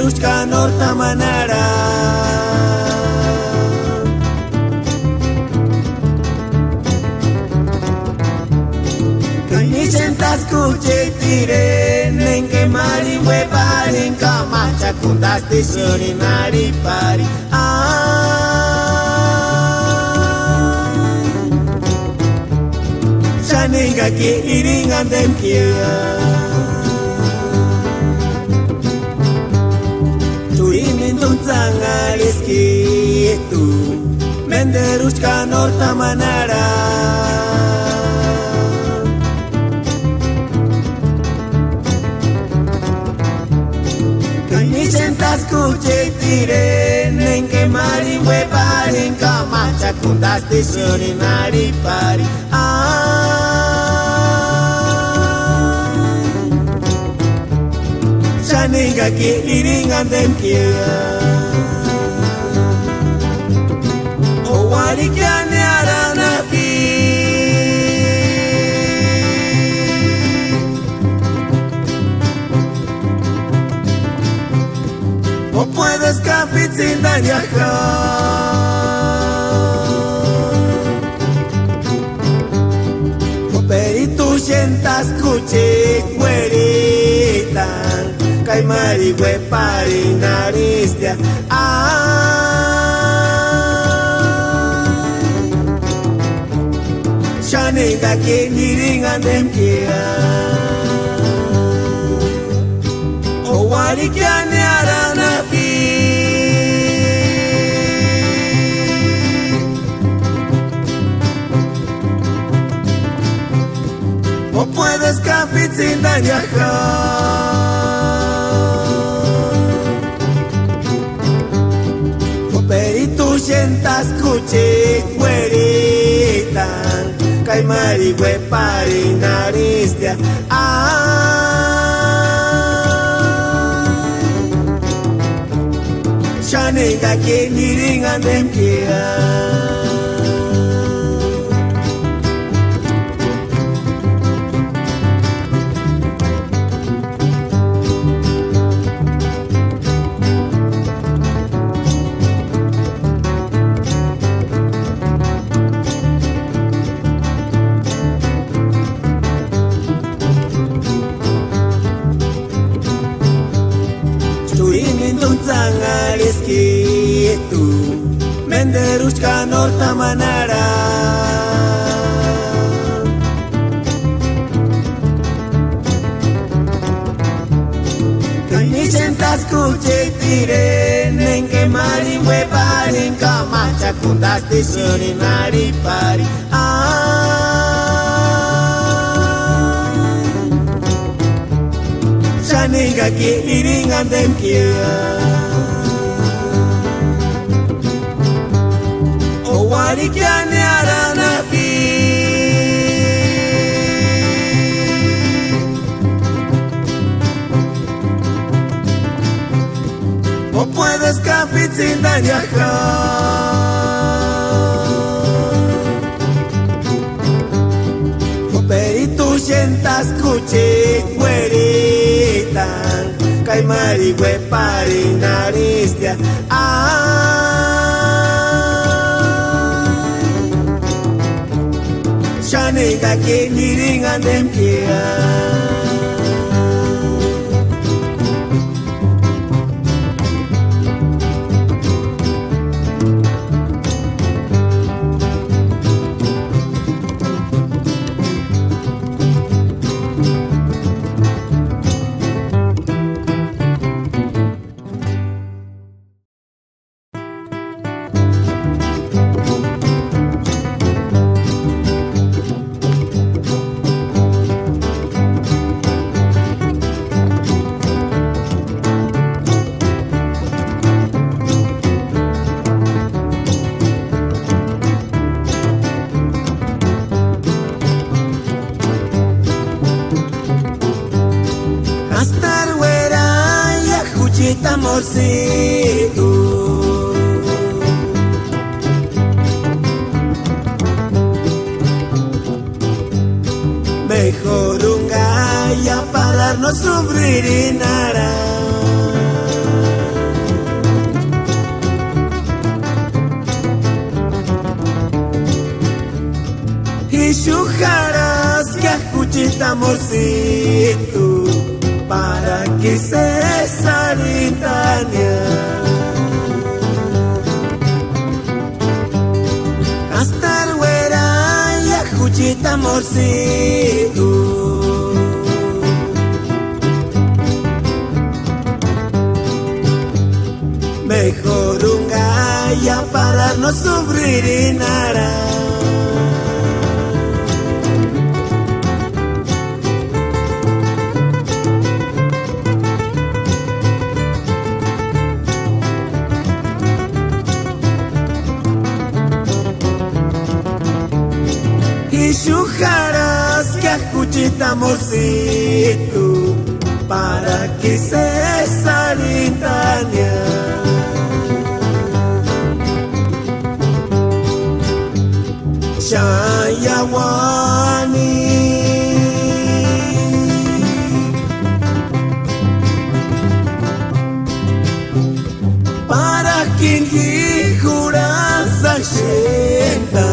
Menderushka norta manara Kanishentas kuche tire Nenke mari hueparin Kamacha kundaste shorinari pari Shaninga ki iringan dem kia Rizki tu Menderushka norta manara Kanishentas kuche tire Nenke mari hueparin Kamacha kundaste shorinari pari Shaninga ki iringan dem kia Warikiane aranaki O puedes capit sin dañajar O peritu sientas kuchik hueritan Kaimari huepari naristia Shaninga ki niringan dem kia O warikiane aranaki O puedes capit sin dañajar O peritu sientas kuchik hueritan Kaimari huepari naristia Shaninga ki niringan dem kia Rizki tu Menderushka norta manara Kanishentas kuche tire Nenke mari hueparin Kamacha kundaste shorinari pari Shaninga ki iringan dem kia Warikiane aranaki O puedes capit sin dañajar O peritu sientas kuchik hueritan Kaimari huepari naristia Shaninga ki niringan dem kia Chiquita amorcito, mejor un gallo para no sufrir y nada. Ishujaras que escuchita amorcito para que se saritania. Hasta el güera y escuchita amorcito. Mejor un gaya para no sufrir y nada. Ishujaras que escuchita amorcito para que se saritania. Shayawani para quien juras ashenta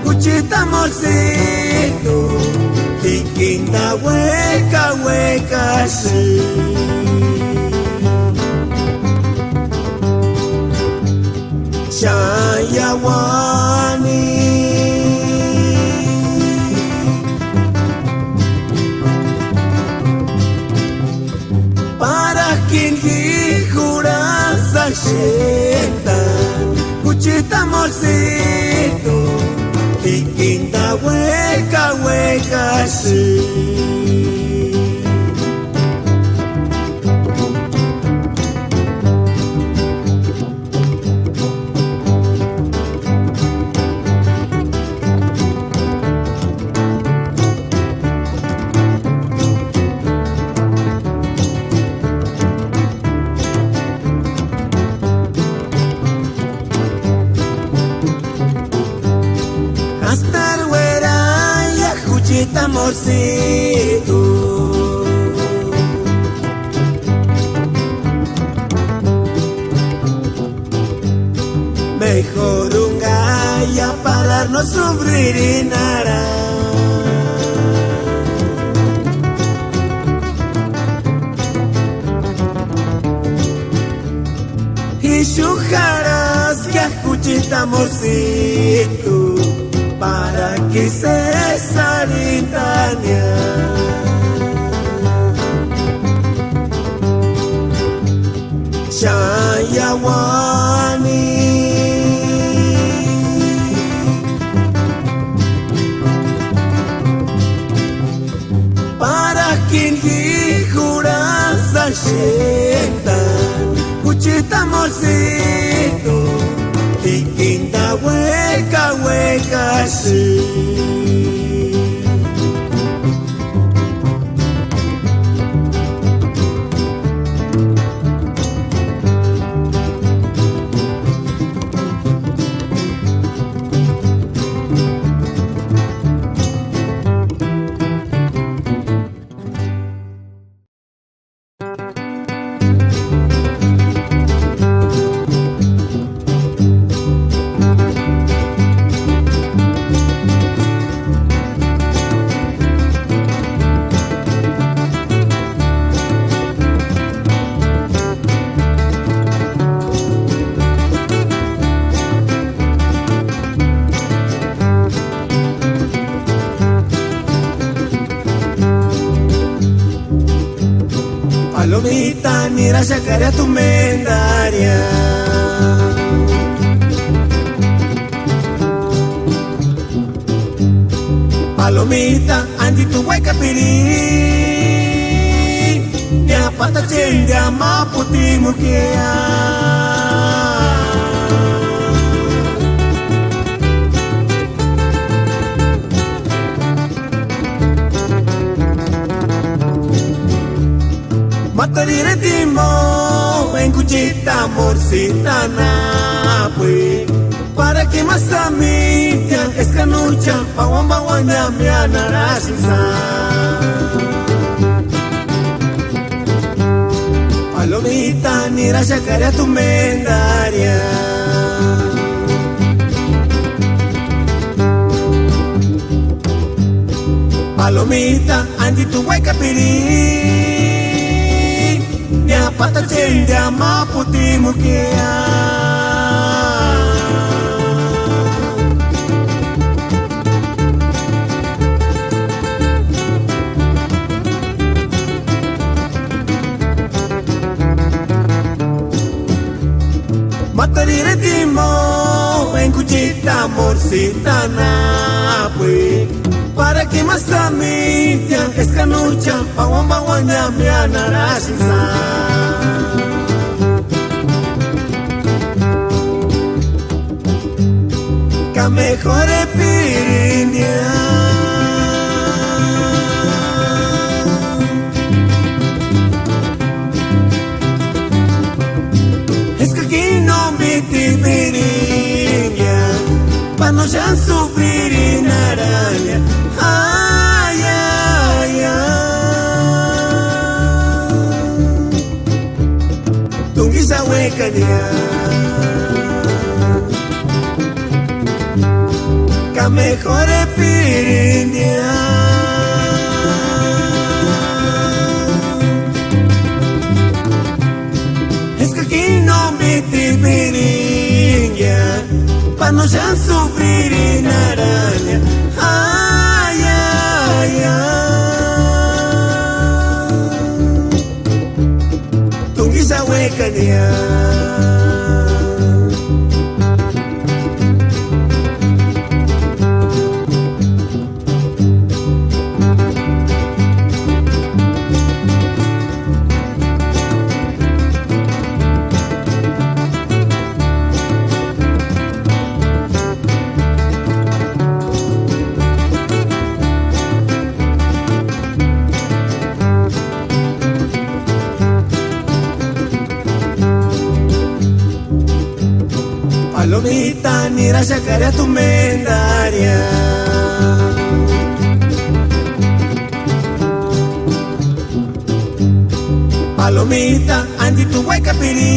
cuchita amorcito y quinta hueca hueca sí. Shayawani para quien juras ashenta cuchita amorcito y quinta hueca hueca sí. Hasta el güera y escuchita amorcito. Mejor un gaya para no sufrir y nada. Ishujaras que escuchita amorcito para que se saritania. Shayawani para quien juras ashenta cuchita amorcito y quinta hueca hueca sí. Palomita, mira sacaré tu mendaria. Palomita, andi tu hueca pirí. Ya pata chende ama puti mukia. Matarire timo en cuchita morcita napui para que más amiga escanucha pawamba wanya miana rasisa. Palomita ni rashacaria tu mendaria. Palomita, andi tu hueca piri, ya pata chendia maputi mukia. Matarire timo, en cuchita morcita na pues. Para que más a mí, ya escanucha, pawamba guanya mi anarashisa. Que mejore pirinia. Es que aquí no me pirinia, pa no ya sufrir en araña. Ay, ay, ay. Tungisa hueca ya. Que mejore pirinia. Es que aquí no me pirinia, pa no ya sufrir en araña. Ay, ay, ay. Tungisa hueca ya. Palomita, ni raya a tu mendaria. Palomita, andi tu hueca piri,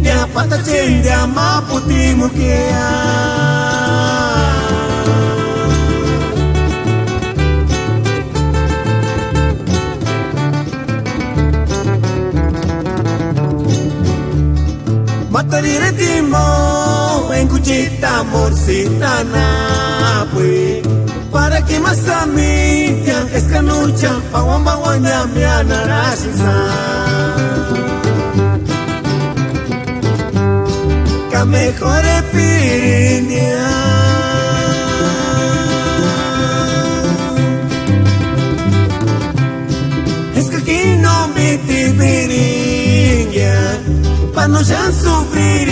ya pata chendia maputi mukia. Matarire timo, en cuchita morcita na pues. Para que más a mí, ya escanucha, pawamba guanya mi anarashisa. Que mejore pirinia. Es que aquí no me pirinia, pa no ya sufrir